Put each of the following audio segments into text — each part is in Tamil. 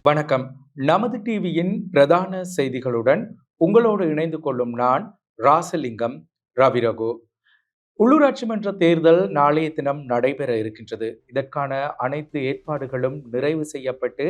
வணக்கம். நமது டிவியின் பிரதான செய்திகளுடன் உங்களோடு இணைந்து கொள்ளும் நான் ராசலிங்கம் ரவிரகு. உள்ளூராட்சி மன்ற தேர்தல் நாளைய தினம் நடைபெற இருக்கின்றது. இதற்கான அனைத்து ஏற்பாடுகளும் நிறைவு செய்யப்பட்டு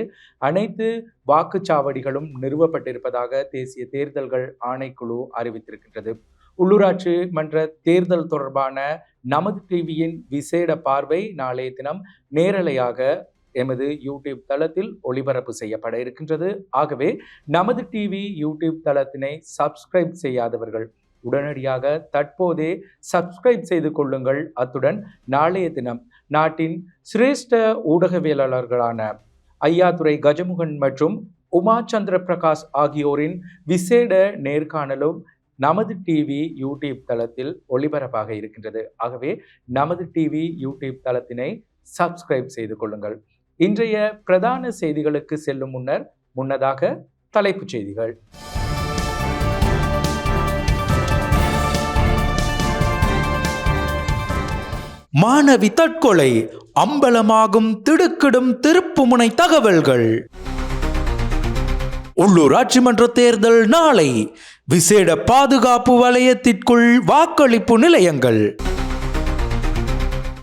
அனைத்து வாக்குச்சாவடிகளும் நிறுவப்பட்டிருப்பதாக தேசிய தேர்தல்கள் ஆணைக்குழு அறிவித்திருக்கின்றது. உள்ளூராட்சி மன்ற தேர்தல் தொடர்பான நமது டிவியின் விசேட பார்வை நாளைய தினம் நேரலையாக எமது யூடியூப் தளத்தில் ஒளிபரப்பு செய்யப்பட இருக்கின்றது. ஆகவே நமது டிவி யூடியூப் தளத்தினை சப்ஸ்கிரைப் செய்யாதவர்கள் உடனடியாக தற்போதே சப்ஸ்கிரைப் செய்து கொள்ளுங்கள். அத்துடன் நாளைய தினம் நாட்டின் சிரேஷ்ட ஊடகவியலாளர்களான ஐயாதுரை கஜமுகன் மற்றும் உமா சந்திர பிரகாஷ் ஆகியோரின் விசேட நேர்காணலும் நமது டிவி யூடியூப் தளத்தில் ஒளிபரப்பாக இருக்கின்றது. ஆகவே நமது டிவி யூடியூப் தளத்தினை சப்ஸ்கிரைப் செய்து கொள்ளுங்கள். இன்றைய பிரதான செய்திகளுக்கு செல்லும் முன்னதாக தலைப்புச் செய்திகள். மாணவி தற்கொலை, அம்பலமாகும் திடுக்கிடும் திருப்புமுனை தகவல்கள். உள்ளூராட்சி மன்ற தேர்தல் நாளை, விசேட பாதுகாப்பு வலயத்திற்குள் வாக்களிப்பு நிலையங்கள்.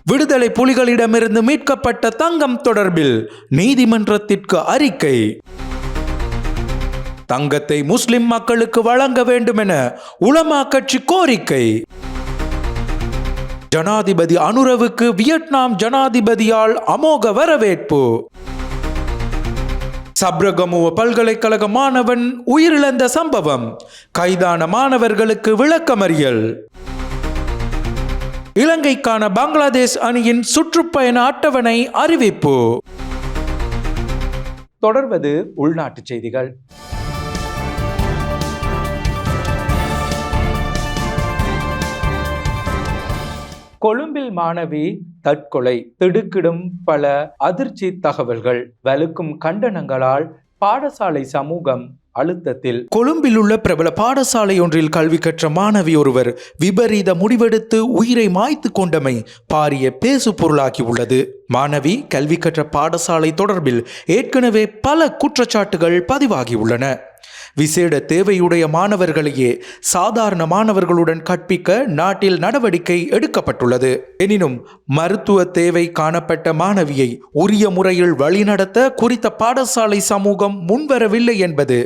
விடுதலை புலிகளிடமிருந்து மீட்கப்பட்ட தங்கம் தொடர்பில் நீதிமன்றத்திற்கு அறிக்கை. தங்கத்தை முஸ்லிம் மக்களுக்கு வழங்க வேண்டும் என உலமா கட்சி கோரிக்கை. ஜனாதிபதி அனுரவுக்கு வியட்நாம் ஜனாதிபதியால் அமோக வரவேற்பு. சப்ரகமுவ பல்கலைக்கழக மாணவன் உயிரிழந்த சம்பவம், கைதான மாணவர்களுக்கு விளக்கமறியல். இலங்கைக்கான பங்களாதேஷ் அணியின் சுற்றுப்பயண அட்டவணை அறிவிப்பு. தொடர்வது உள்நாட்டு செய்திகள். கொழும்பில் மாணவி தற்கொலை, திடுக்கிடும் பல அதிர்ச்சி தகவல்கள், வலுக்கும் கண்டனங்களால் பாடசாலை சமூகம் அழுத்தத்தில். கொழும்பில் உள்ள பிரபல பாடசாலை ஒன்றில் கல்வி கற்ற மாணவி ஒருவர் விபரீத முடிவெடுத்து உயிரை மாய்த்து கொண்டமை பாரிய பேசு பொருளாகி உள்ளது. மாணவி கல்வி கற்ற பாடசாலை தொடர்பில் ஏற்கனவே பல குற்றச்சாட்டுகள் பதிவாகியுள்ளன. விசேட தேவையுடைய மாணவர்களையே சாதாரண மாணவர்களுடன் கற்பிக்க நாட்டில் நடவடிக்கை எடுக்கப்பட்டுள்ளது. எனினும் மருத்துவ தேவை காணப்பட்ட மாணவியை உரிய முறையில் வழிநடத்த குறித்த பாடசாலை சமூகம் முன்வரவில்லை என்பது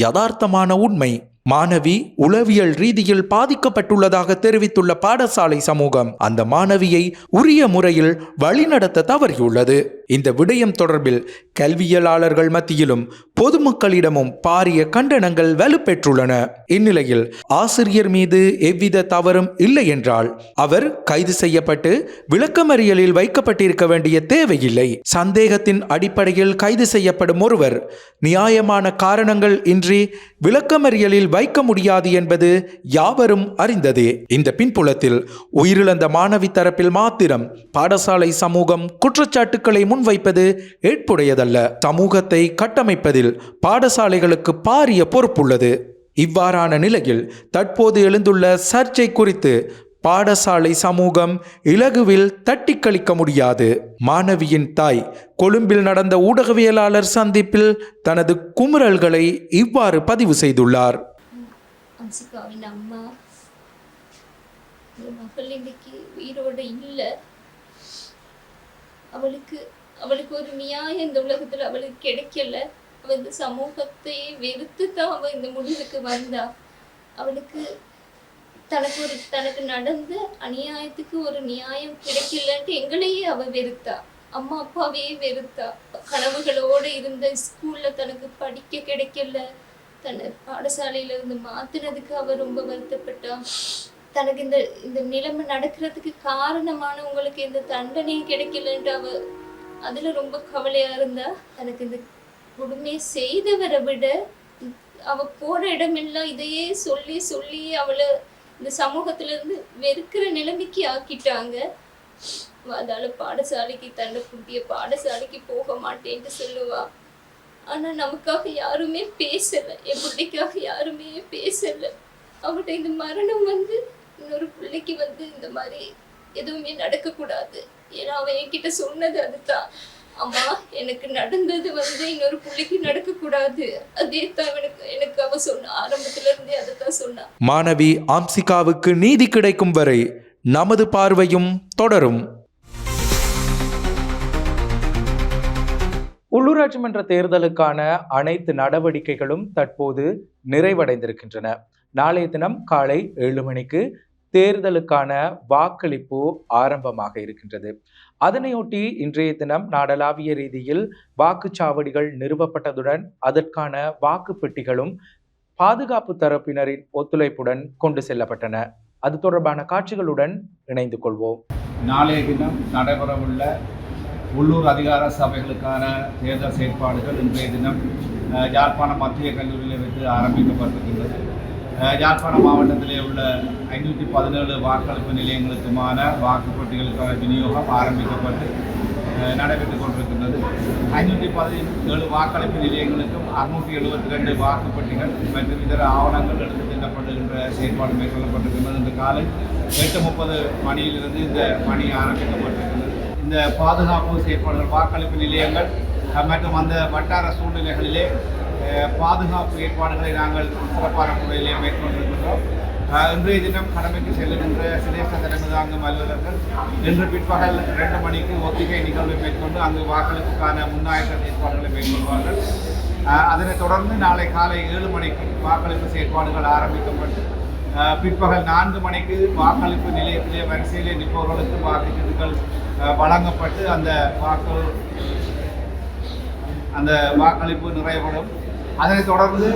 யதார்த்தமான உண்மை. மாணவி உளவியல் ரீதியில் பாதிக்கப்பட்டுள்ளதாக தெரிவித்துள்ள பாடசாலை சமூகம் அந்த மாணவியை உரிய முறையில் வழிநடத்த தவறியுள்ளது. இந்த விடயம் தொடர்பில் கல்வியலாளர்கள் மத்தியிலும் பொதுமக்களிடமும் பாரிய கண்டனங்கள் வலுப்பெற்றுள்ளன. இந்நிலையில் ஆசிரியர் மீது எவ்வித தவறும் இல்லை என்றால் அவர் கைது செய்யப்பட்டு விளக்கமறியலில் வைக்கப்பட்டிருக்க வேண்டிய தேவையில்லை. சந்தேகத்தின் அடிப்படையில் கைது செய்யப்படும் ஒருவர் நியாயமான காரணங்கள் இன்றி விளக்கமறியலில் வைக்க முடியாது என்பது யாவரும் அறிந்ததே. இந்த பின்புலத்தில் உயிரிழந்த மாணவி தரப்பில் மாத்திரம் பாடசாலை சமூகம் குற்றச்சாட்டுக்களை முன்வைப்பது ஏற்புடையதல்ல. சமூகத்தை கட்டமைப்பதில் பாடசாலைகளுக்கு பாரிய பொறுப்புள்ளது. இவ்வாறான நிலையில் தற்போது எழுந்துள்ள சர்ச்சை குறித்து பாடசாலை சமூகம் இலகுவில் தட்டி கழிக்க முடியாது. மாணவியின் தாய் கொழும்பில் நடந்த ஊடகவியலாளர் சந்திப்பில் தனது குமுறல்களை இவ்வாறு பதிவு செய்துள்ளார். அன்சிகாவின் அம்மா, மகள் இன்னைக்கு உயிரோடு இல்லை. அவளுக்கு ஒரு நியாயம் இந்த உலகத்தில் அவளுக்கு கிடைக்கல. அவள் இந்த சமூகத்தை வெறுத்து தான் அவள் இந்த முடிவுக்கு வந்தா. அவளுக்கு தனக்கு நடந்த அநியாயத்துக்கு ஒரு நியாயம் கிடைக்கலன்ட்டு எங்களையே அவள் வெறுத்தா, அம்மா அப்பாவையே வெறுத்தா. கனவுகளோடு இருந்த ஸ்கூல்ல தனக்கு படிக்க கிடைக்கல, தன்னை பாடசாலையில இருந்து மாத்தினதுக்கு அவ ரொம்ப வருத்தப்பட்டா. தனக்கு இந்த நிலைமை நடக்கிறதுக்கு காரணமானவங்களுக்கு இந்த தண்டனையும் கிடைக்கலன்ட்டு அவ அதுல ரொம்ப கவலையா இருந்தா. தனக்கு இந்த கொடுமையை செய்தவரை விட அவ போற இடமெல்லாம் இதையே சொல்லி சொல்லி அவளை இந்த சமூகத்துல இருந்து வெறுக்கிற நிலைமைக்கு ஆக்கிட்டாங்க. அதால பாடசாலைக்கு தன்னை புதிய பாடசாலைக்கு போக மாட்டேன்னு சொல்லுவா. ஆனா நமக்காக யாருமே பேசல, என் பிள்ளைக்காக யாருமே பேசல. அவட்ட இந்த மரணம் இன்னொரு பிள்ளைக்கு இந்த மாதிரி எதுவுமே நடக்கக்கூடாது. ஏன்னா அவன் என்கிட்ட சொன்னது அதுதான். அம்மா எனக்கு நடந்தது இன்னொரு பிள்ளைக்கு நடக்கக்கூடாது. அதே தான் எனக்கு அவ சொன்னா. ஆரம்பத்துல இருந்தே அதைத்தான் சொன்னா. மாணவி ஆம்சிகாவுக்கு நீதி கிடைக்கும் வரை நமது பார்வையும் தொடரும். உள்ளூராட்சி மன்ற தேர்தலுக்கான அனைத்து நடவடிக்கைகளும் தற்போது நிறைவடைந்திருக்கின்றன. நாளைய தினம் காலை 7 மணிக்கு தேர்தலுக்கான வாக்களிப்பு ஆரம்பமாக இருக்கின்றது. அதனையொட்டி இன்றைய தினம் நாடளாவிய ரீதியில் வாக்குச்சாவடிகள் நிறுவப்பட்டதுடன் அதற்கான வாக்குப்பெட்டிகளும் பாதுகாப்பு தரப்பினரின் ஒத்துழைப்புடன் கொண்டு செல்லப்பட்டன. அது தொடர்பான காட்சிகளுடன் இணைந்து கொள்வோம். நாளைய தினம் நடைபெறவுள்ள உள்ளூர் அதிகார சபைகளுக்கான தேர்தல் செயற்பாடுகள் இன்றைய தினம் யாழ்ப்பாணம் மத்திய கல்லூரியில் வைத்து ஆரம்பிக்கப்பட்டிருக்கின்றது. யாழ்ப்பாணம் மாவட்டத்திலே உள்ள 517 வாக்களிப்பு நிலையங்களுக்குமான வாக்குப்பெட்டிகளுக்கான விநியோகம் ஆரம்பிக்கப்பட்டு நடைபெற்றுக் கொண்டிருக்கின்றது. 517 வாக்களிப்பு நிலையங்களுக்கும் 672 வாக்குப்பெட்டிகள் மற்றும் இதர ஆவணங்கள் எடுத்துச் செல்லப்படுகின்ற செயற்பாடு மேற்கொள்ளப்பட்டிருக்கின்றது. இன்று காலை 8:30 மணியிலிருந்து இந்த பணி ஆரம்பிக்கப்பட்டிருக்கின்றது. இந்த பாதுகாப்பு செயற்பாடுகள் வாக்களிப்பு நிலையங்கள் மற்றும் அந்த வட்டார சூழ்நிலைகளிலே பாதுகாப்பு ஏற்பாடுகளை நாங்கள் சிறப்பான முறையிலே மேற்கொண்டிருக்கின்றோம். இன்றைய தினம் கடமைக்கு செல்லுகின்ற சிரேஷ்ட தலைமை தாங்கும் அலுவலர்கள் இன்று பிற்பகல் 2 மணிக்கு ஒத்திகை நிகழ்வை மேற்கொண்டு அங்கு வாக்களிப்புக்கான முன்னாயத்த ஏற்பாடுகளை மேற்கொள்வார்கள். அதனைத் தொடர்ந்து நாளை காலை 7 மணிக்கு வாக்களிப்பு செயற்பாடுகள் ஆரம்பிக்கப்பட்டு பிற்பகல் 4 மணிக்கு வாக்களிப்பு நிலையத்திலே வரிசையிலே நிற்பவர்களுக்கு வாக்குச்சீட்டுகள் வழங்கப்பட்டு அந்த வாக்களிப்பு நிறைவடும். அதனைத் தொடர்ந்து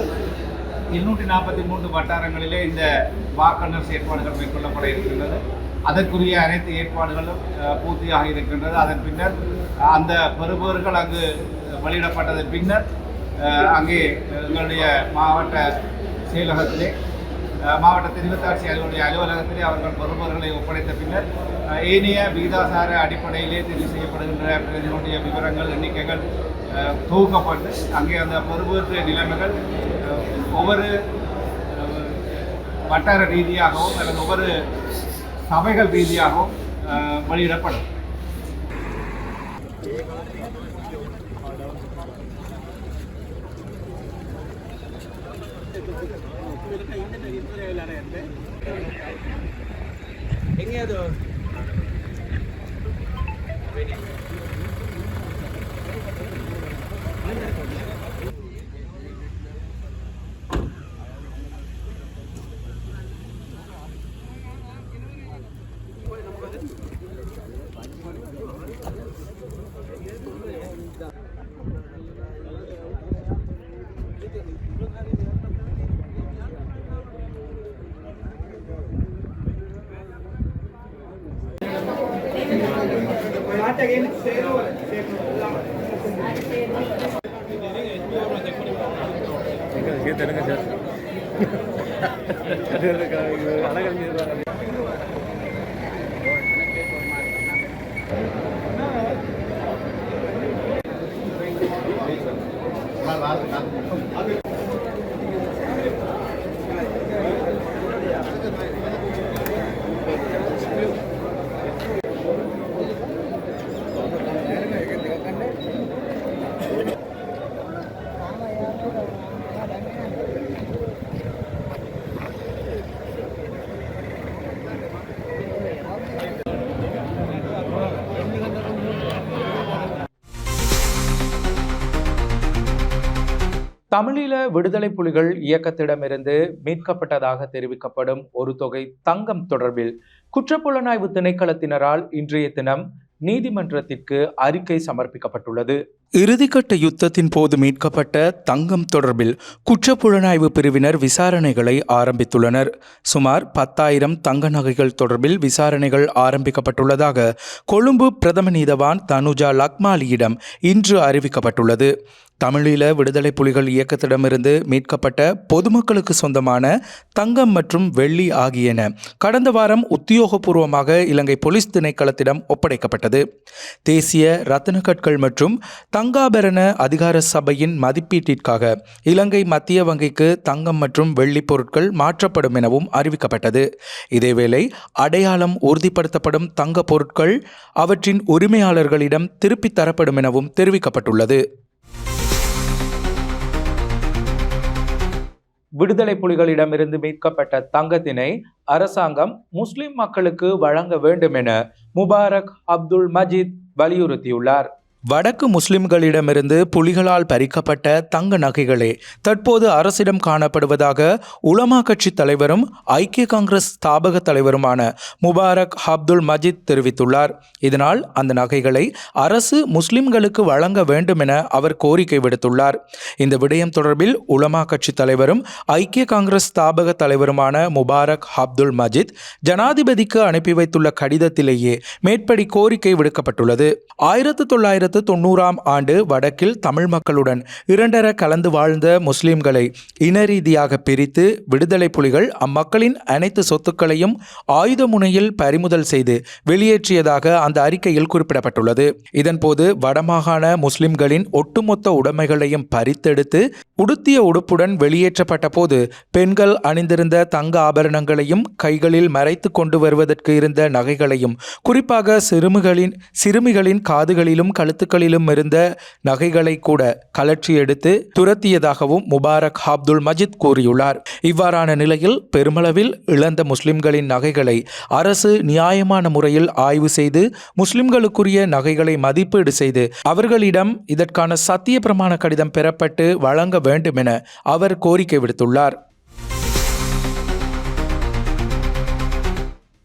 243 வட்டாரங்களிலே இந்த வாக்காளர் செயற்பாடுகள் மேற்கொள்ளப்பட இருக்கின்றது. அதற்குரிய அனைத்து ஏற்பாடுகளும் பூர்த்தியாக இருக்கின்றது. அதன் பின்னர் அந்த பெறுபவர்கள் அங்கு வெளியிடப்பட்டதன் பின்னர் அங்கே எங்களுடைய மாவட்ட செயலகத்திலே மாவட்ட தெரிவத்தாட்சி அலுவலக அலுவலகத்திலே அவர்கள் பெறுபவர்களை ஒப்படைத்த பின்னர் ஏனைய விகிதாசார அடிப்படையிலே தெரிவு செய்யப்படுகின்ற பிரதிநிதிகளுடைய விவரங்கள் எண்ணிக்கைகள் தொகுக்கப்பட்டு அங்கே அந்த பெறுபவற்ற நிலைமைகள் ஒவ்வொரு வட்டார ரீதியாகவும் அல்லது ஒவ்வொரு சபைகள் ரீதியாகவும் வெளியிடப்படும். தமிழீழ விடுதலை புலிகள் இயக்கத்திடமிருந்து மீட்கப்பட்டதாக தெரிவிக்கப்படும் ஒரு தொகை தங்கம் தொடர்பில் குற்றப்புலனாய்வு திணைக்களத்தினரால் இன்றைய தினம் நீதிமன்றத்திற்கு அறிக்கை சமர்ப்பிக்கப்பட்டுள்ளது. இறுதிக்கட்ட யுத்தத்தின் போது மீட்கப்பட்ட தங்கம் தொடர்பில் குற்றப்புலனாய்வு பிரிவினர் விசாரணைகளை ஆரம்பித்துள்ளனர். சுமார் 10,000 தங்க நகைகள் தொடர்பில் விசாரணைகள் ஆரம்பிக்கப்பட்டுள்ளதாக கொழும்பு பிரதம நீதவான் தனுஜா லக்மாலியிடம் இன்று அறிவிக்கப்பட்டுள்ளது. தமிழீழ விடுதலை புலிகள் இயக்கத்திடமிருந்து மீட்கப்பட்ட பொதுமக்களுக்கு சொந்தமான தங்கம் மற்றும் வெள்ளி ஆகியன கடந்த வாரம் உத்தியோகபூர்வமாக இலங்கை போலீஸ் திணைக்களத்திடம் ஒப்படைக்கப்பட்டது. தேசிய ரத்தின கற்கள் மற்றும் தங்காபரண அதிகார சபையின் மதிப்பீட்டிற்காக இலங்கை மத்திய வங்கிக்கு தங்கம் மற்றும் வெள்ளி பொருட்கள் மாற்றப்படும் எனவும் அறிவிக்கப்பட்டது. இதேவேளை அடையாளம் உறுதிப்படுத்தப்படும் தங்க பொருட்கள் அவற்றின் உரிமையாளர்களிடம் திருப்பித் தரப்படும் எனவும் தெரிவிக்கப்பட்டுள்ளது. விடுதலை புலிகளிடமிருந்து மீட்கப்பட்ட தங்கத்தினை அரசாங்கம் முஸ்லிம் மக்களுக்கு வழங்க வேண்டும் என முபாரக் அப்துல் மஜீத் வலியுறுத்தியுள்ளார். வடக்கு முஸ்லிம்களிடமிருந்து புலிகளால் பறிக்கப்பட்ட தங்க நகைகளே தற்போது அரசிடம் காணப்படுவதாக உலமா கட்சி தலைவரும் ஐக்கிய காங்கிரஸ் ஸ்தாபக தலைவருமான முபாரக் அப்துல் மஜீத் தெரிவித்துள்ளார். இதனால் அந்த நகைகளை அரசு முஸ்லிம்களுக்கு வழங்க வேண்டும் என அவர் கோரிக்கை விடுத்துள்ளார். இந்த விடயம் தொடர்பில் உலமா கட்சி தலைவரும் ஐக்கிய காங்கிரஸ் ஸ்தாபக தலைவருமான முபாரக் அப்துல் மஜீத் ஜனாதிபதிக்கு அனுப்பி வைத்துள்ள கடிதத்திலேயே மேற்படி கோரிக்கை விடுக்கப்பட்டுள்ளது. 1990ஆம் ஆண்டு வடக்கில் தமிழ் மக்களுடன் இரண்டர கலந்து வாழ்ந்த முஸ்லிம்களை இன ரீதியாக பிரித்து விடுதலை புலிகள் அம்மக்களின் அனைத்து சொத்துக்களையும் ஆயுத முனையில் பறிமுதல் செய்து வெளியேற்றியதாக அந்த அறிக்கையில் குறிப்பிடப்பட்டுள்ளது. இதன்போது வடமாகாண முஸ்லிம்களின் ஒட்டுமொத்த உடைமைகளையும் பறித்தெடுத்து உடுத்திய உடுப்புடன் வெளியேற்றப்பட்ட போது பெண்கள் அணிந்திருந்த தங்க ஆபரணங்களையும் கைகளில் மறைத்து கொண்டு வருவதற்கு இருந்த நகைகளையும் குறிப்பாக சிறுமிகளின் காதுகளிலும் கழுத்துக்களிலும் இருந்த நகைகளை கூட கலற்றி எடுத்து துரத்தியதாகவும் முபாரக் அப்துல் மஜீத் கூறியுள்ளார். இவ்வாறான நிலையில் பெருமளவில் இழந்த முஸ்லிம்களின் நகைகளை அரசு நியாயமான முறையில் ஆய்வு செய்து முஸ்லிம்களுக்குரிய நகைகளை மதிப்பீடு செய்து அவர்களிடம் இதற்கான சத்திய பிரமாண கடிதம் பெறப்பட்டு வழங்க வேண்டும் என அவர் கோரிக்கை விடுத்துள்ளார்.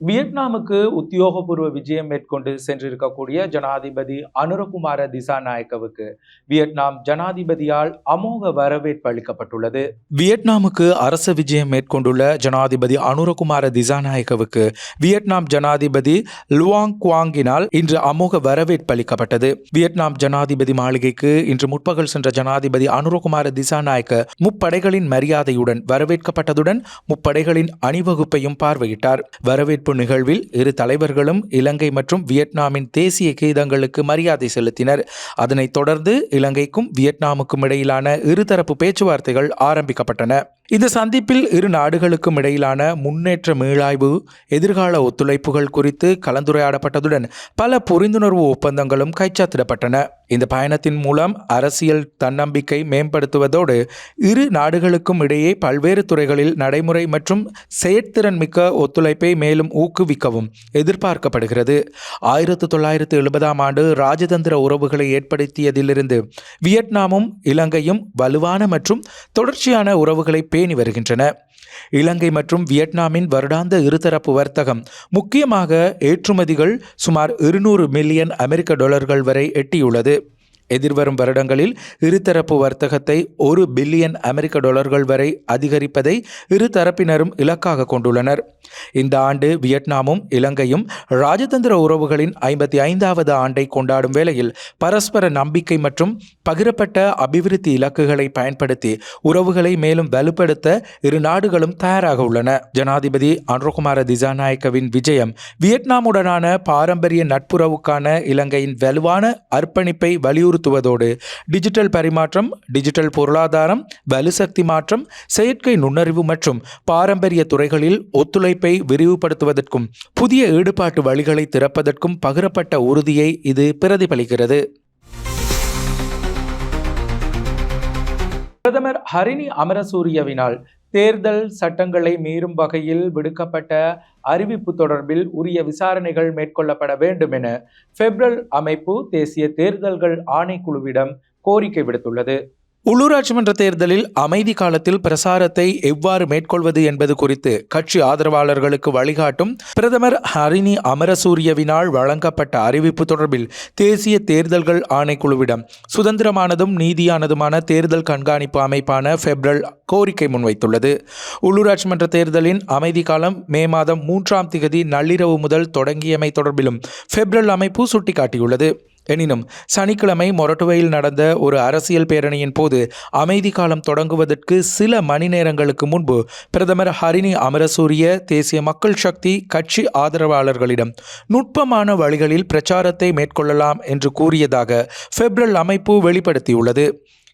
வியட்நாமுக்கு உத்தியோகபூர்வ விஜயம் மேற்கொண்டு சென்றிருக்கக்கூடிய ஜனாதிபதி அனுரகுமார திசாநாயக்கவுக்கு வியட்நாம் ஜனாதிபதியால் அமோக வரவேற்பு அளிக்கப்பட்டுள்ளது. வியட்நாமுக்கு அரச விஜயம் மேற்கொண்டுள்ள ஜனாதிபதி அனுரகுமார திசாநாயக்கவுக்கு வியட்நாம் ஜனாதிபதி லுவாங் குவாங்கினால் இன்று அமோக வரவேற்பு அளிக்கப்பட்டது. வியட்நாம் ஜனாதிபதி மாளிகைக்கு இன்று முற்பகல் சென்ற ஜனாதிபதி அனுரகுமார திசாநாயக்க முப்படைகளின் மரியாதையுடன் வரவேற்கப்பட்டதுடன் முப்படைகளின் அணிவகுப்பையும் பார்வையிட்டார். வரவேற்பு நிகழ்வில் இரு தலைவர்களும் இலங்கை மற்றும் வியட்நாமின் தேசிய கீதங்களுக்கு மரியாதை செலுத்தினர். அதனைத் தொடர்ந்து இலங்கைக்கும் வியட்நாமுக்கும் இடையிலான இருதரப்பு பேச்சுவார்த்தைகள் ஆரம்பிக்கப்பட்டன. இந்த சந்திப்பில் இரு நாடுகளுக்கும் இடையிலான முன்னேற்ற மீளாய்வு எதிர்கால ஒத்துழைப்புகள் குறித்து கலந்துரையாடப்பட்டதுடன் பல புரிந்துணர்வு ஒப்பந்தங்களும் கைச்சாத்திடப்பட்டன. இந்த பயணத்தின் மூலம் அரசியல் தன்னம்பிக்கை மேம்படுத்துவதோடு இரு நாடுகளுக்கும் இடையே பல்வேறு துறைகளில் நடைமுறை மற்றும் செயற்திறன் மிக்க ஒத்துழைப்பை மேலும் ஊக்குவிக்கவும் எதிர்பார்க்கப்படுகிறது. 1970ஆம் ஆண்டு ராஜதந்திர உறவுகளை ஏற்படுத்தியதிலிருந்து வியட்நாமும் இலங்கையும் வலுவான மற்றும் தொடர்ச்சியான உறவுகளை பேணி வருகின்றன. இலங்கை மற்றும் வியட்நாமின் வருடாந்த இருதரப்பு வர்த்தகம் முக்கியமாக ஏற்றுமதிகள் சுமார் 200 மில்லியன் அமெரிக்க டாலர்கள் வரை எட்டியுள்ளது. எதிர்வரும் வருடங்களில் இருதரப்பு வர்த்தகத்தை 1 பில்லியன் அமெரிக்க டாலர்கள் வரை அதிகரிப்பதை இரு தரப்பினரும் இலக்காக கொண்டுள்ளனர். இந்த ஆண்டு வியட்நாமும் இலங்கையும் ராஜதந்திர உறவுகளின் 55வது ஆண்டை கொண்டாடும் வேளையில் பரஸ்பர நம்பிக்கை மற்றும் பகிரப்பட்ட அபிவிருத்தி இலக்குகளை பயன்படுத்தி உறவுகளை மேலும் வலுப்படுத்த இரு நாடுகளும் தயாராக உள்ளன. ஜனாதிபதி அனுரகுமார திசாநாயக்கவின் விஜயம் வியட்நாமுடனான பாரம்பரிய நட்புறவுக்கான இலங்கையின் வலுவான அர்ப்பணிப்பை வலியுறுத்துவதோடு டிஜிட்டல் பரிமாற்றம், டிஜிட்டல் பொருளாதாரம், வலுசக்தி மாற்றம், செயற்கை நுண்ணறிவு மற்றும் பாரம்பரிய துறைகளில் ஒத்துழைப்பை விரிவுபடுத்துவதற்கும் புதிய ஈடுபாட்டு வழிகளை திறப்பதற்கும் பகிரப்பட்ட உறுதியை இது பிரதிபலிக்கிறது. பிரதமர் ஹரிணி அமரசூரியவினால் தேர்தல் சட்டங்களை மீறும் வகையில் விடுக்கப்பட்ட அறிவிப்பு தொடர்பில் உரிய விசாரணைகள் மேற்கொள்ளப்பட வேண்டும் என பெப்ரல் அமைப்பு தேசிய தேர்தல்கள் ஆணைக்குழுவிடம் கோரிக்கை விடுத்துள்ளது. உள்ளூராட்சி மன்ற தேர்தலில் அமைதி காலத்தில் பிரசாரத்தை எவ்வாறு மேற்கொள்வது என்பது குறித்து கட்சி ஆதரவாளர்களுக்கு வழிகாட்டும் பிரதமர் ஹரிணி அமரசூரியவினால் வழங்கப்பட்ட அறிவிப்பு தொடர்பில் தேசிய தேர்தல்கள் ஆணைக்குழுவிடம் சுதந்திரமானதும் நீதியானதுமான தேர்தல் கண்காணிப்பு அமைப்பான பெப்ரல் கோரிக்கை முன்வைத்துள்ளது. உள்ளூராட்சி மன்ற தேர்தலின் அமைதி காலம் மே மாதம் 3ஆம் திகதி நள்ளிரவு முதல் தொடங்கியமை தொடர்பிலும் பெப்ரல் அமைப்பு சுட்டிக்காட்டியுள்ளது. எனினும் சனிக்கிழமை மொரட்டுவையில் நடந்த ஒரு அரசியல் பேரணியின் போது அமைதி காலம் தொடங்குவதற்கு சில மணி நேரங்களுக்கு முன்பு பிரதமர் ஹரிணி அமரசூரிய தேசிய மக்கள் சக்தி கட்சி ஆதரவாளர்களிடம் நுட்பமான வழிகளில் பிரச்சாரத்தை மேற்கொள்ளலாம் என்று கூறியதாக ஃபெப்ரல் அமைப்பு வெளிப்படுத்தியுள்ளது.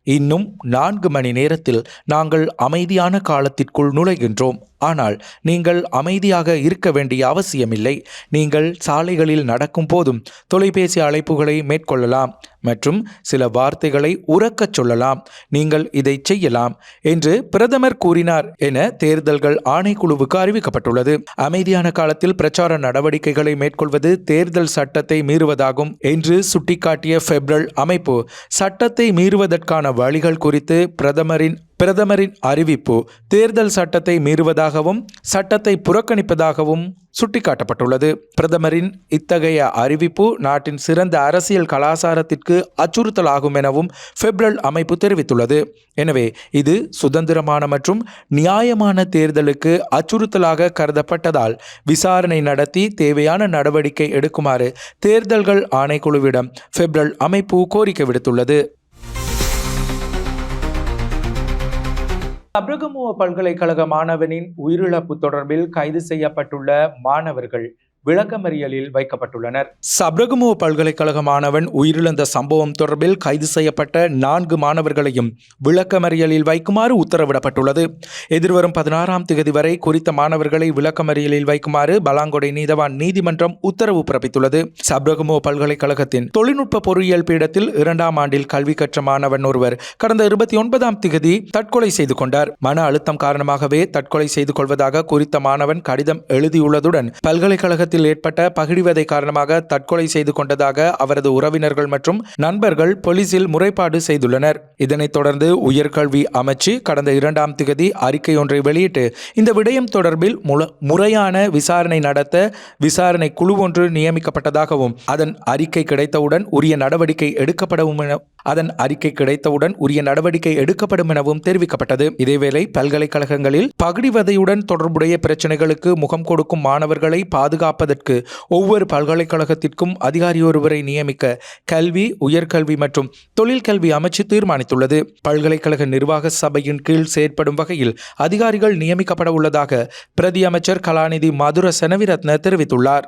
இன்னும் 4 மணி நேரத்தில் நாங்கள் அமைதியான காலத்திற்குள் நுழைகின்றோம். ஆனால் நீங்கள் அமைதியாக இருக்க வேண்டிய அவசியமில்லை. நீங்கள் சாலைகளில் நடக்கும் போதும் தொலைபேசி அழைப்புகளை மேற்கொள்ளலாம் மற்றும் சில வார்த்தைகளை உரக்கச் சொல்லலாம். நீங்கள் இதை செய்யலாம் என்று பிரதமர் கூறினார் என தேர்தல்கள் ஆணைக்குழுவுக்கு அறிவிக்கப்பட்டுள்ளது. அமைதியான காலத்தில் பிரச்சார நடவடிக்கைகளை மேற்கொள்வது தேர்தல் சட்டத்தை மீறுவதாகும் என்று சுட்டிக்காட்டிய ஃபெப்ரல் அமைப்பு சட்டத்தை மீறுவதற்கான வழிகள் குறித்து பிரதமரின் அறிவிப்பு தேர்தல் சட்டத்தை மீறுவதாகவும் சட்டத்தை புறக்கணிப்பதாகவும் சுட்டிக்காட்டப்பட்டுள்ளது. பிரதமரின் இத்தகைய அறிவிப்பு நாட்டின் சிறந்த அரசியல் கலாச்சாரத்திற்கு அச்சுறுத்தலாகும் எனவும் ஃபெப்ரல் அமைப்பு தெரிவித்துள்ளது. எனவே இது சுதந்திரமான மற்றும் நியாயமான தேர்தலுக்கு அச்சுறுத்தலாக கருதப்பட்டதால் விசாரணை நடத்தி தேவையான நடவடிக்கை எடுக்குமாறு தேர்தல்கள் ஆணைக்குழுவிடம் ஃபெப்ரல் அமைப்பு கோரிக்கை விடுத்துள்ளது. சப்ரகமுவ பல்கலைக்கழக மாணவனின் உயிரிழப்பு தொடர்பில் கைது செய்யப்பட்டுள்ள மாணவர்கள் விளக்கமறியலில் வைக்கப்பட்டுள்ளனர். சப்ரகமுவ பல்கலைக்கழக மாணவன் உயிரிழந்த சம்பவம் தொடர்பில் கைது செய்யப்பட்ட 4 மாணவர்களையும் விளக்கமறியலில் வைக்குமாறு உத்தரவிடப்பட்டுள்ளது. எதிர்வரும் 16ஆம் தேதி வரை குறித்த மாணவர்களை விளக்கமறியலில் வைக்குமாறு பலாங்கொடை நீதவான் நீதிமன்றம் உத்தரவு பிறப்பித்துள்ளது. சப்ரகமுவ பல்கலைக்கழகத்தின் தொழில்நுட்ப பொறியியல் பீடத்தில் 2ஆம் ஆண்டில் கல்வி கற்ற மாணவன் ஒருவர் கடந்த 29ஆம் தேதி தற்கொலை செய்து கொண்டார். மன அழுத்தம் காரணமாகவே தற்கொலை செய்து கொள்வதாக குறித்த மாணவன் கடிதம் எழுதியுள்ளதுடன் பல்கலைக்கழகத்தில் ஏற்பட்ட பகிடிவதை காரணமாக தற்கொலை செய்து கொண்டதாக அவரது உறவினர்கள் மற்றும் நண்பர்கள் போலீசில் முறைப்பாடு செய்துள்ளனர். இதனைத் தொடர்ந்து உயர்கல்வி அமைச்சு கடந்த 2ஆம் தேதி அறிக்கை ஒன்றை வெளியிட்டு இந்த விடயம் தொடர்பில் முறையான விசாரணை நடத்த விசாரணை குழு ஒன்று நியமிக்கப்பட்டதாகவும் அதன் அறிக்கை கிடைத்தவுடன் உரிய நடவடிக்கை எடுக்கப்படும் எனவும் தெரிவிக்கப்பட்டது. இதேவேளை பல்கலைக்கழகங்களில் பகிடிவதையுடன் தொடர்புடைய பிரச்சனைகளுக்கு முகம் கொடுக்கும் மாணவர்களை பாதுகாப்பதற்கு ஒவ்வொரு பல்கலைக்கழகத்திற்கும் அதிகாரி ஒருவரை நியமிக்க கல்வி, உயர்கல்வி மற்றும் தொழிற்கல்வி அமைச்சு தீர்மானித்துள்ளது. பல்கலைக்கழக நிர்வாக சபையின் கீழ் செயற்படும் வகையில் அதிகாரிகள் நியமிக்கப்பட உள்ளதாக பிரதி அமைச்சர் கலாநிதி மதுர செனவிரத்ன தெரிவித்துள்ளார்.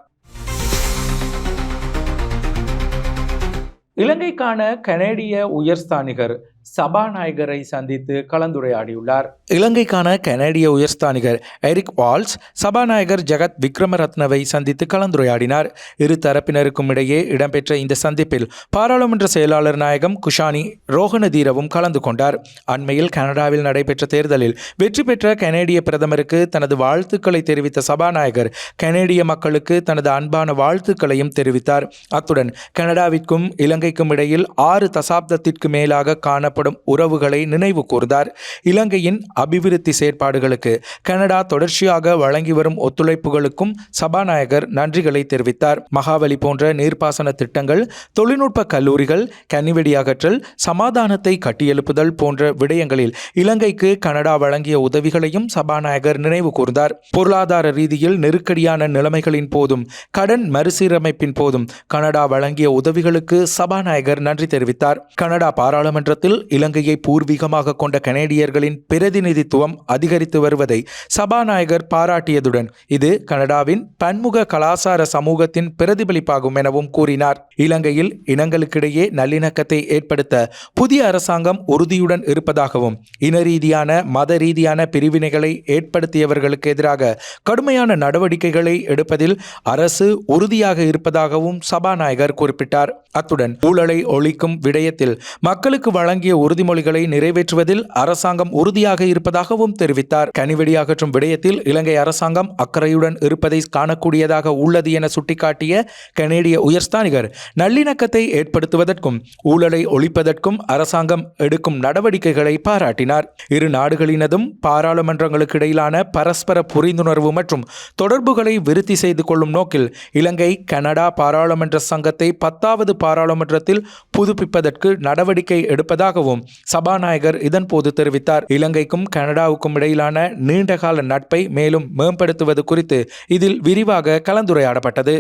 இலங்கைக்கான கனேடிய உயர்ஸ்தானிகர் சபாநாயகரை சந்தித்து கலந்துரையாடியுள்ளார். இலங்கைக்கான கனேடிய உயர்ஸ்தானிகர் எரிக் வால்ஸ் சபாநாயகர் ஜெகத் விக்ரமரத்னவை சந்தித்து கலந்துரையாடினார். இரு தரப்பினருக்கும் இடையே இடம்பெற்ற இந்த சந்திப்பில் பாராளுமன்ற செயலாளர் நாயகம் குஷானி ரோஹணதீரவும் கலந்து கொண்டார். அண்மையில் கனடாவில் நடைபெற்ற தேர்தலில் வெற்றி பெற்ற கனேடிய பிரதமருக்கு தனது வாழ்த்துக்களை தெரிவித்த சபாநாயகர் கனேடிய மக்களுக்கு தனது அன்பான வாழ்த்துக்களையும் தெரிவித்தார். அத்துடன் கனடாவிற்கும் இலங்கைக்கும் இடையில் 6 தசாப்தத்திற்கு மேலாக காணப்படும் உறவுகளை நினைவு கூர்ந்தார். இலங்கையின் அபிவிருத்தி செயற்பாடுகளுக்கு கனடா தொடர்ச்சியாக வழங்கி வரும் ஒத்துழைப்புகளுக்கும் சபாநாயகர் நன்றிகளை தெரிவித்தார். மகாவலி போன்ற நீர்ப்பாசன திட்டங்கள், தொழில்நுட்ப கல்லூரிகள், கன்னிவெடி அகற்றல், சமாதானத்தை கட்டியெழுப்புதல் போன்ற விடயங்களில் இலங்கைக்கு கனடா வழங்கிய உதவிகளையும் சபாநாயகர் நினைவு கூர்ந்தார். பொருளாதார ரீதியில் நெருக்கடியான நிலைமைகளின் போதும் கடன் மறுசீரமைப்பின் போதும் கனடா வழங்கிய உதவிகளுக்கு சபாநாயகர் நன்றி தெரிவித்தார். கனடா பாராளுமன்றத்தில் இலங்கையை பூர்வீகமாக கொண்ட கனேடியர்களின் பிரதிநிதித்துவம் அதிகரித்து வருவதை சபாநாயகர் பாராட்டியதுடன் இது கனடாவின் பன்முக கலாசார சமூகத்தின் பிரதிபலிப்பாகும் எனவும் கூறினார். இலங்கையில் இனங்களுக்கிடையே நல்லிணக்கத்தை ஏற்படுத்த புதிய அரசாங்கம் உறுதியுடன் இருப்பதாகவும் இன ரீதியான மத ரீதியான பிரிவினைகளை ஏற்படுத்தியவர்களுக்கு எதிராக கடுமையான நடவடிக்கைகளை எடுப்பதில் அரசு உறுதியாக இருப்பதாகவும் சபாநாயகர் குறிப்பிட்டார். அத்துடன் ஊழலை ஒழிக்கும் விடயத்தில் மக்களுக்கு வழங்கிய உறுதிமொழிகளை நிறைவேற்றுவதில் அரசாங்கம் உறுதியாக இருப்பதாகவும் தெரிவித்தார். கனிவெடி அகற்றும் விடயத்தில் இலங்கை அரசாங்கம் அக்கறையுடன் இருப்பதை காணக்கூடியதாக உள்ளது என சுட்டிக்காட்டிய கனேடிய உயர்ஸ்தானிகர் நல்லிணக்கத்தை ஏற்படுத்துவதற்கும் ஊழலை ஒழிப்பதற்கும் அரசாங்கம் எடுக்கும் நடவடிக்கைகளை பாராட்டினார். இரு நாடுகளினதும் பாராளுமன்றங்களுக்கு இடையிலான பரஸ்பர புரிந்துணர்வு மற்றும் தொடர்புகளை விருத்தி செய்து கொள்ளும் நோக்கில் இலங்கை கனடா பாராளுமன்ற சங்கத்தை 10வது பாராளுமன்றத்தில் புதுப்பிப்பதற்கு நடவடிக்கை எடுப்பதாகவும் சபாநாயகர் இதன்போது தெரிவித்தார். இலங்கைக்கும் கனடாவுக்கும் இடையிலான நீண்டகால நட்பை மேலும் மேம்படுத்துவது குறித்து இதில் விரிவாக கலந்துரையாடப்பட்டது.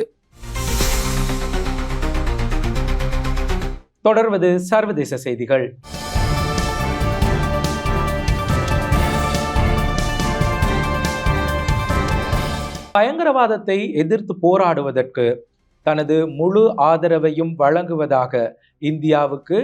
தொடர்வது சர்வதேச செய்திகள். பயங்கரவாதத்தை எதிர்த்து போராடுவதற்கு தனது முழு ஆதரவையும் வழங்குவதாக இந்தியாவுக்கு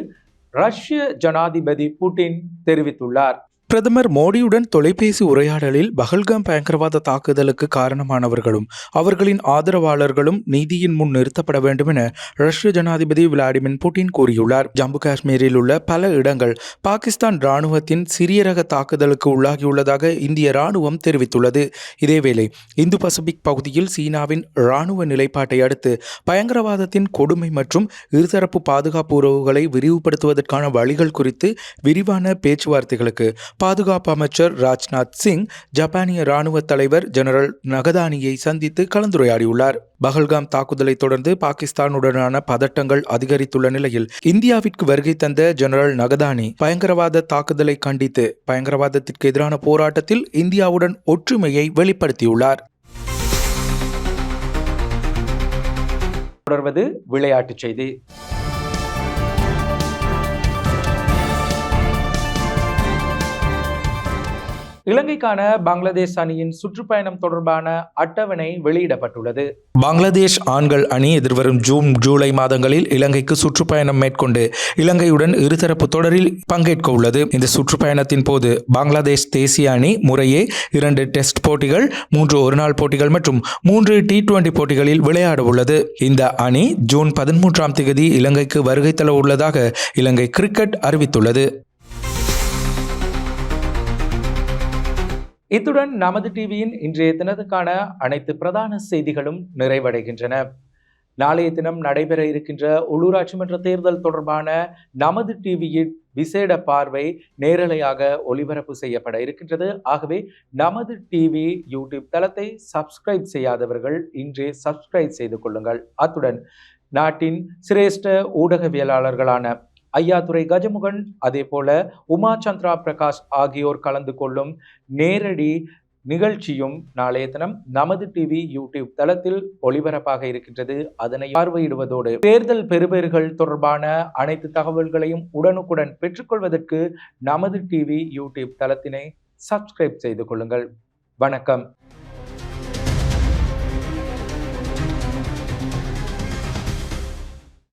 ரஷ்ய ஜனாதிபதி புட்டின் தெரிவித்துள்ளார். பிரதமர் மோடியுடன் தொலைபேசி உரையாடலில் பஹல்காம் பயங்கரவாத தாக்குதலுக்கு காரணமானவர்களும் அவர்களின் ஆதரவாளர்களும் நீதியின் முன் நிறுத்தப்பட வேண்டும் என ரஷ்ய ஜனாதிபதி விளாடிமிர் புட்டின் கூறியுள்ளார். ஜம்மு காஷ்மீரில் உள்ள பல இடங்கள் பாகிஸ்தான் இராணுவத்தின் சிறிய ரக தாக்குதலுக்கு உள்ளாகியுள்ளதாக இந்திய இராணுவம் தெரிவித்துள்ளது. இதேவேளை இந்து பசிபிக் பகுதியில் சீனாவின் இராணுவ நிலைப்பாட்டை அடுத்து பயங்கரவாதத்தின் கொடுமை மற்றும் இருதரப்பு பாதுகாப்பு உறவுகளை விரிவுபடுத்துவதற்கான வழிகள் குறித்து விரிவான பேச்சுவார்த்தைகளுக்கு பாதுகாப்பு அமைச்சர் ராஜ்நாத் சிங் ஜப்பானிய இராணுவ தலைவர் ஜெனரல் நகதானியை சந்தித்து கலந்துரையாடியுள்ளார். பஹல்காம் தாக்குதலை தொடர்ந்து பாகிஸ்தானுடனான பதட்டங்கள் அதிகரித்துள்ள நிலையில் இந்தியாவிற்கு வருகை தந்த ஜெனரல் நகதானி பயங்கரவாத தாக்குதலை கண்டித்து பயங்கரவாதத்திற்கு எதிரான போராட்டத்தில் இந்தியாவுடன் ஒற்றுமையை வெளிப்படுத்தியுள்ளார். தொடர்வது விளையாட்டுச் செய்தி. இலங்கைக்கான பங்களாதேஷ் அணியின் சுற்றுப்பயணம் தொடர்பான அட்டவணை வெளியிடப்பட்டுள்ளது. பங்களாதேஷ் ஆண்கள் அணி எதிர்வரும் ஜூன் ஜூலை மாதங்களில் இலங்கைக்கு சுற்றுப்பயணம் மேற்கொண்டு இலங்கையுடன் இருதரப்பு தொடரில் பங்கேற்க உள்ளது. இந்த சுற்றுப்பயணத்தின் போது பங்களாதேஷ் தேசிய அணி முறையே 2 டெஸ்ட் போட்டிகள், 3 ஒருநாள் போட்டிகள் மற்றும் 3 T20 போட்டிகளில் விளையாட உள்ளது. இந்த அணி ஜூன் 13ஆம் தேதி இலங்கைக்கு வருகை தர உள்ளதாக இலங்கை கிரிக்கெட் அறிவித்துள்ளது. இத்துடன் நமது டிவியின் இன்றைய தினத்துக்கான அனைத்து பிரதான செய்திகளும் நிறைவடைகின்றன. நாளைய தினம் நடைபெற இருக்கின்ற உள்ளூராட்சி மன்ற தேர்தல் தொடர்பான நமது டிவியின் விசேட பார்வை நேரலையாக ஒளிபரப்பு செய்யப்பட இருக்கின்றது. ஆகவே நமது டிவி யூடியூப் தளத்தை சப்ஸ்கிரைப் செய்யாதவர்கள் இன்றே சப்ஸ்கிரைப் செய்து கொள்ளுங்கள். அத்துடன் நாட்டின் சிரேஷ்ட ஊடகவியலாளர்களான ஐயாதுரை கஜமுகன், அதே போல உமா சந்திரா பிரகாஷ் ஆகியோர் கலந்து கொள்ளும் நேரடி நிகழ்ச்சியும் நாளைய தினம் நமது டிவி யூடியூப் தளத்தில் ஒளிபரப்பாக இருக்கின்றது. அதனை பார்வையிடுவதோடு தேர்தல் பெறுபேறுகள் தொடர்பான அனைத்து தகவல்களையும் உடனுக்குடன் பெற்றுக்கொள்வதற்கு நமது டிவி யூடியூப் தளத்தினை சப்ஸ்கிரைப் செய்து கொள்ளுங்கள். வணக்கம்.